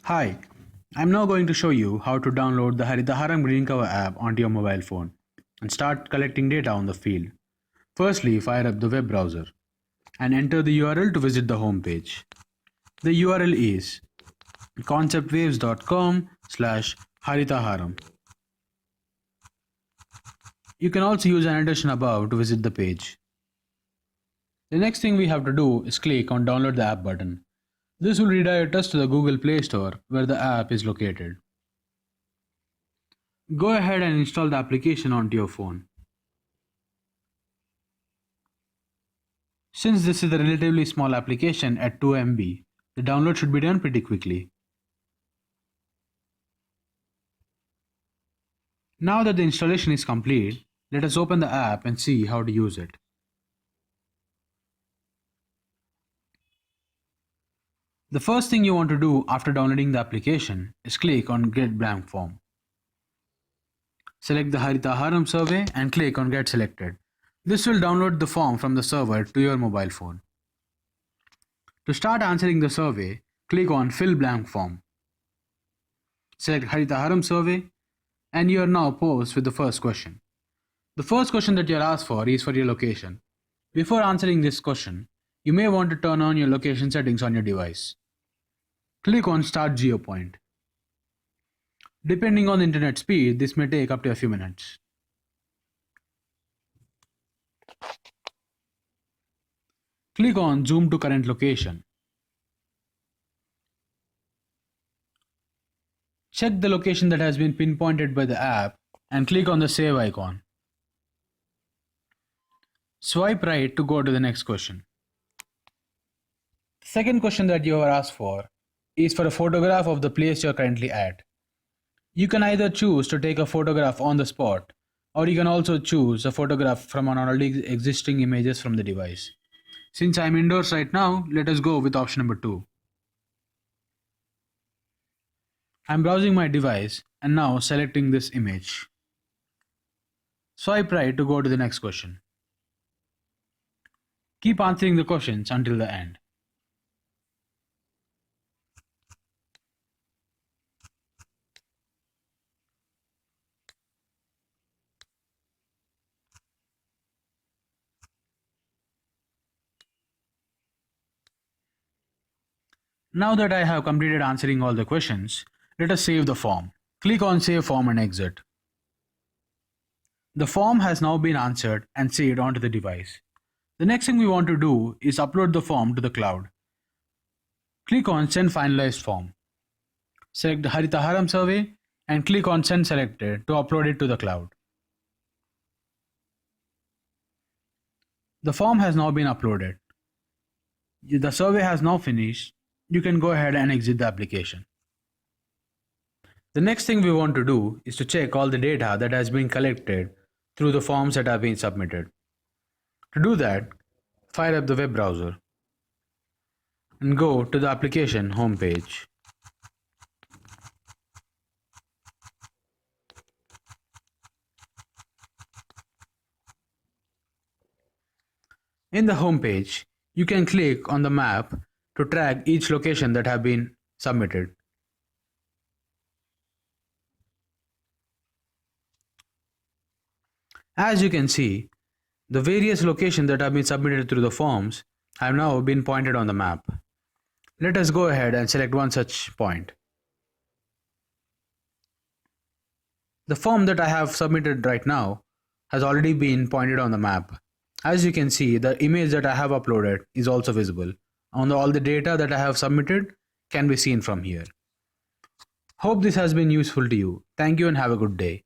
Hi, I'm now going to show you how to download the Haram green cover app onto your mobile phone and start collecting data on the field. Firstly, fire up the web browser and enter the URL to visit the home page. The URL is conceptwaves.com/Haritha. You can also use an addition above to visit the page. The next thing we have to do is click on download the app button. This will redirect us to the Google Play Store where the app is located. Go ahead and install the application onto your phone. Since this is a relatively small application at 2 MB, the download should be done pretty quickly. Now that the installation is complete, let us open the app and see how to use it. The first thing you want to do after downloading the application is click on Get Blank Form. Select the Haram survey and click on Get Selected. This will download the form from the server to your mobile phone. To start answering the survey, click on Fill Blank Form. Select Haram survey and you are now posed with the first question. The first question that you are asked for is for your location. Before answering this question, you may want to turn on your location settings on your device. Click on Start GeoPoint. Depending on the internet speed, this may take up to a few minutes. Click on Zoom to current location. Check the location that has been pinpointed by the app and click on the save icon. Swipe right to go to the next question. The second question that you are asked for is for a photograph of the place you are currently at. You can either choose to take a photograph on the spot, or you can also choose a photograph from an already existing images from the device. Since I'm indoors right now, let us go with option number 2. I'm browsing my device and now selecting this image. Swipe right to go to the next question. Keep answering the questions until the end. Now that I have completed answering all the questions, let us save the form. Click on Save Form and exit. The form has now been answered and saved onto the device. The next thing we want to do is upload the form to the cloud. Click on Send Finalized Form. Select the Haram survey and click on Send Selected to upload it to the cloud. The form has now been uploaded. The survey has now finished. You can go ahead and exit the application. The next thing we want to do is to check all the data that has been collected through the forms that have been submitted. To do that, fire up the web browser and go to the application homepage. In the homepage, you can click on the map to track each location that have been submitted. As you can see, the various locations that have been submitted through the forms have now been pointed on the map. Let us go ahead and select one such point. The form that I have submitted right now has already been pointed on the map. As you can see, the image that I have uploaded is also visible. All the data that I have submitted can be seen from here. Hope this has been useful to you. Thank you and have a good day.